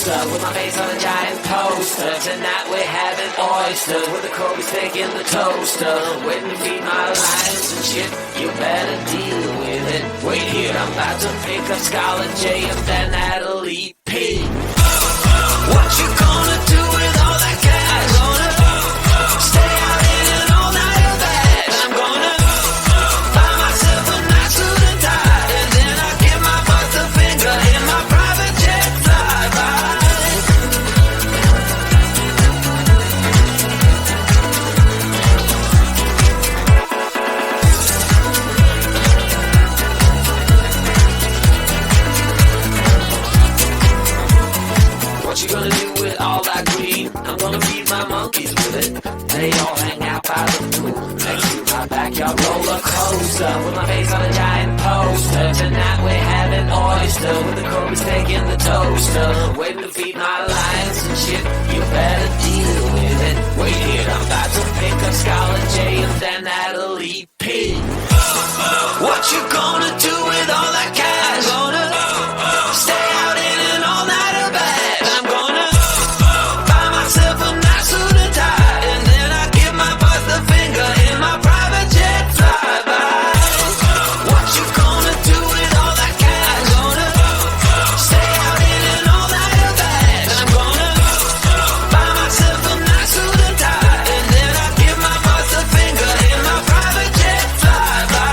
closer with my face on a giant poster. Tonight we're having oysters with the Kobe steak in the toaster. Waiting to feed my lions and shit, you better deal with it. Wait here, I'm about to pick up Scarlett J and then Natalie P. What you gonna do with all that cash? Gonna stay out in an all-nighter bag. I'm gonna buy myself a nice suit and tie, and then I give my butt the finger in my private jet flyby. What you gonna do with all that green? I'm gonna feed my monkeys with it. They all hang out by the pool next to my backyard roller coaster with my face on a giant poster. Tonight we're having oyster with the Kobe steak in the toaster. Waiting to feed my lions and shit, you better deal with it. Wait here, I'm about to pick up Scarlett J and then Natalie P. What you gonna do with all that cash? Gonna stay out in an all-nighter bag. I'm gonna buy myself a nice suit and tie, and then I give my butt the finger in my private jet flyby. What you gonna do with all that cash? Gonna stay out in an all-nighter bag. I'm gonna buy myself a nice suit and tie, and then I give my butt the finger in my private jet flyby.